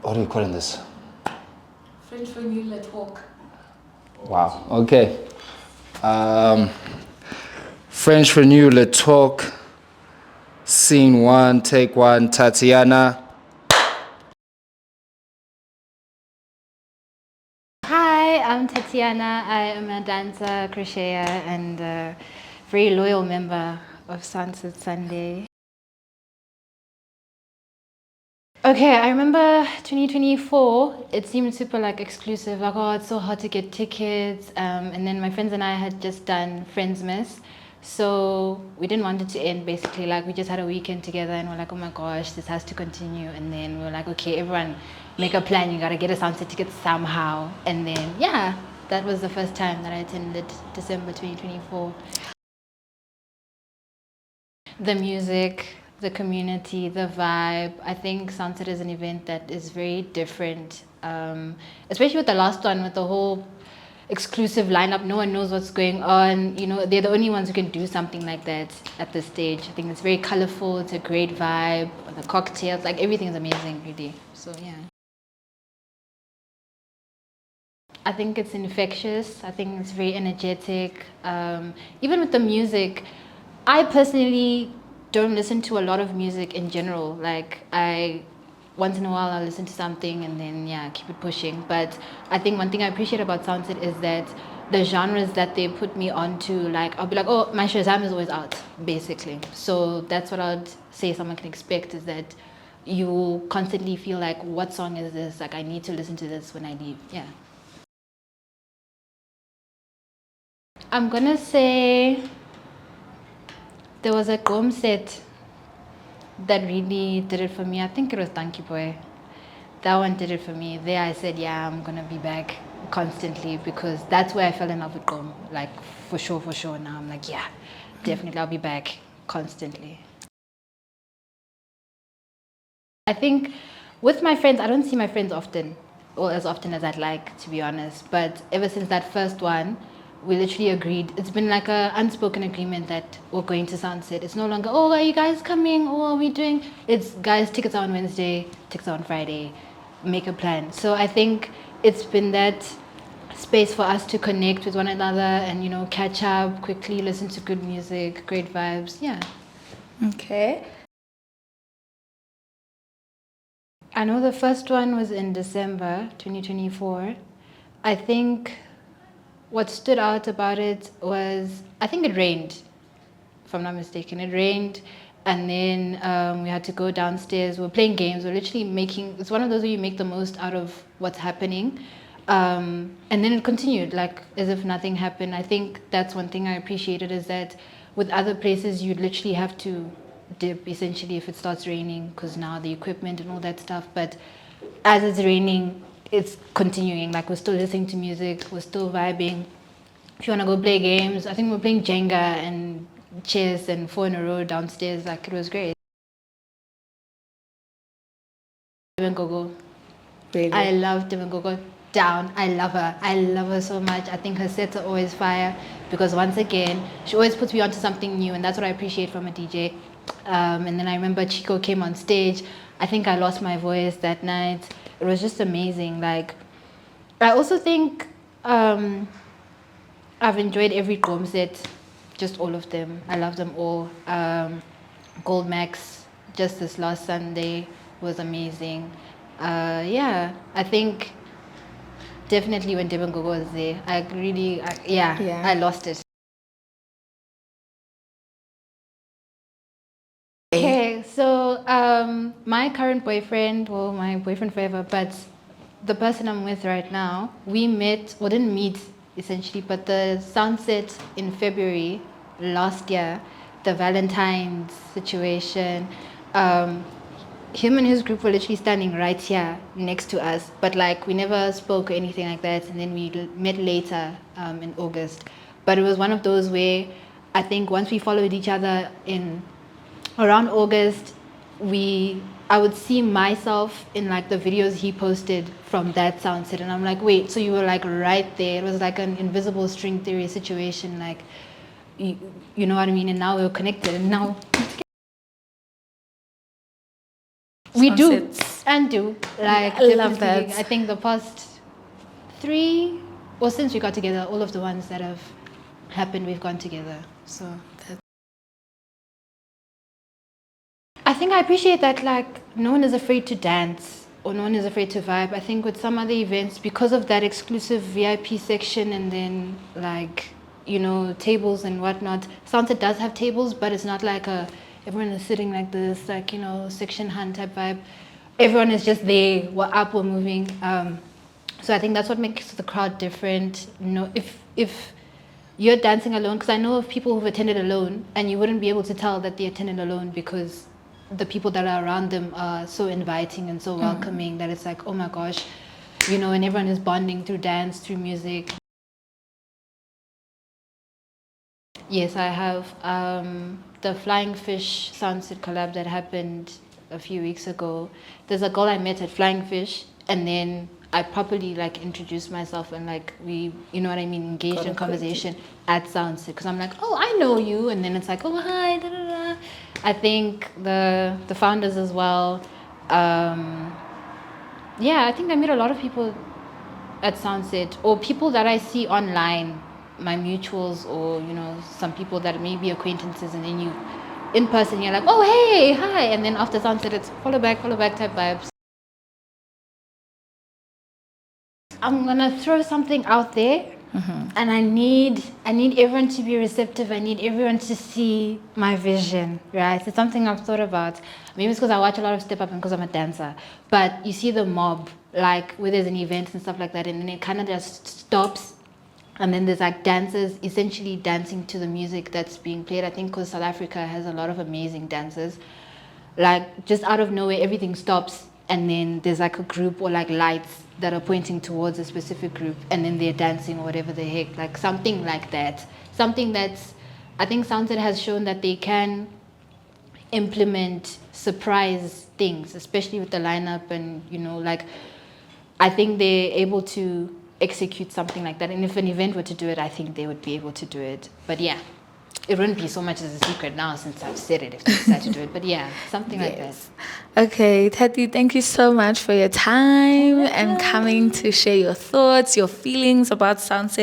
What are you calling this? French for New Le Talk. Wow. Okay. French Renew Le Talk. Scene 1, take 1. Tatiana. Hi, I'm Tatiana. I am a dancer, crocheter, and a very loyal member of Soundset Sunday. Okay, I remember 2024, it seemed super like exclusive, like, oh, it's so hard to get tickets. And then my friends and I had just done Friendsmas. So we didn't want it to end basically, like we just had a weekend together and we're like, oh my gosh, this has to continue. And then we were like, okay, everyone make a plan, you gotta get a Soundset ticket somehow. And then, yeah, that was the first time that I attended December 2024. The music, the community, the vibe. I think Soundset is an event that is very different, especially with the last one, with the whole exclusive lineup. No one knows what's going on. You know, they're the only ones who can do something like that at this stage. I think it's very colorful. It's a great vibe. The cocktails, like everything is amazing, really. So yeah. I think it's infectious. I think it's very energetic. Even with the music, I personally don't listen to a lot of music in general. Like once in a while I'll listen to something and then yeah, keep it pushing. But I think one thing I appreciate about Soundset is that the genres that they put me onto, like I'll be like, oh, my Shazam is always out, basically. So that's what I'd say someone can expect, is that you constantly feel like, what song is this? Like I need to listen to this when I leave. Yeah. I'm gonna say there was a gqom set that really did it for me. I think it was Donkey Boy. That one did it for me. There I said, yeah, I'm gonna be back constantly, because that's where I fell in love with gqom. Like for sure. Now I'm like, yeah, definitely I'll be back constantly. I think with my friends, I don't see my friends often, or as often as I'd like, to be honest. But ever since that first one, we literally agreed. It's been like a unspoken agreement that we're going to Soundset. It's no longer, oh, are you guys coming? Oh, are we doing? It's, guys, tickets are on Wednesday, tickets are on Friday. Make a plan. So I think it's been that space for us to connect with one another and, you know, catch up quickly, listen to good music, great vibes. Yeah. Okay. I know the first one was in December 2024. I think what stood out about it was, I think it rained, if I'm not mistaken. It rained, and then we had to go downstairs. We were playing games. We were literally making, it's one of those where you make the most out of what's happening. And then it continued, like as if nothing happened. I think that's one thing I appreciated, is that with other places, you'd literally have to dip essentially if it starts raining, because now the equipment and all that stuff. But as it's raining, it's continuing. Like we're still listening to music, we're still vibing. If you want to go play games, I think we're playing Jenga and chess and 4 in a row downstairs. Like it was great. Gogo. Really? I love Gogo down. I love her so much. I think her sets are always fire, because once again, she always puts me onto something new, and that's what I appreciate from a DJ. And then I remember Chico came on stage. I think I lost my voice that night. It was just amazing. Like, I also think I've enjoyed every gqom set, just all of them. I love them all. Gold Max, just this last Sunday, was amazing. Yeah, I think definitely when Gogo was there, I really, I lost it. Okay, so my current boyfriend, well, my boyfriend forever, but the person I'm with right now, we met, well, didn't meet essentially, but the Soundset in February last year, the Valentine's situation, him and his group were literally standing right here next to us, but like we never spoke or anything like that. And then we met later in August. But it was one of those where I think once we followed each other in around August, I would see myself in like the videos he posted from that Soundset, and I'm like, wait, so you were like right there. It was like an invisible string theory situation, like you know what I mean? And now we're connected, and now we do. And do. Like, I love definitely, that. I think the past 3, or since we got together, all of the ones that have happened, we've gone together. So I think I appreciate that, like, no one is afraid to dance or no one is afraid to vibe. I think with some other events, because of that exclusive VIP section and then, like, you know, tables and whatnot, Soundset does have tables, but it's not like everyone is sitting like this, like, you know, section hunt type vibe. Everyone is just there, we're up, we're moving. So I think that's what makes the crowd different. You know, if you're dancing alone, because I know of people who've attended alone and you wouldn't be able to tell that they attended alone because the people that are around them are so inviting and so welcoming that it's like, oh my gosh, you know, and everyone is bonding through dance, through music. Yes, I have the Flying Fish Soundset collab that happened a few weeks ago. There's a girl I met at Flying Fish, and then I properly like introduced myself and like we, you know what I mean, engaged in conversation at Soundset because I'm like, oh, I know you, and then it's like, oh, hi, da da da. I think the founders as well. Yeah, I think I meet a lot of people at Soundset or people that I see online, my mutuals or, you know, some people that may be acquaintances and then you, in person, you're like, oh, hey, hi. And then after Soundset, it's follow back type vibes. I'm going to throw something out there and I need everyone to be receptive. I need everyone to see my vision, right? It's something I've thought about. Maybe it's because I watch a lot of Step Up and because I'm a dancer. But you see the mob, like where there's an event and stuff like that, and then it kind of just stops. And then there's like dancers essentially dancing to the music that's being played. I think because South Africa has a lot of amazing dancers. Like just out of nowhere, everything stops. And then there's like a group or like lights that are pointing towards a specific group. And then they're dancing or whatever the heck. Like something like that. Something that's, I think Soundset has shown that they can implement surprise things, especially with the lineup and, you know, like I think they're able to execute something like that. And if an event were to do it, I think they would be able to do it. But yeah, it wouldn't be so much as a secret now since I've said it if they decide to do it. But yeah, something like that. Okay, Tati, thank you so much for your time and coming to share your thoughts, your feelings about Soundset.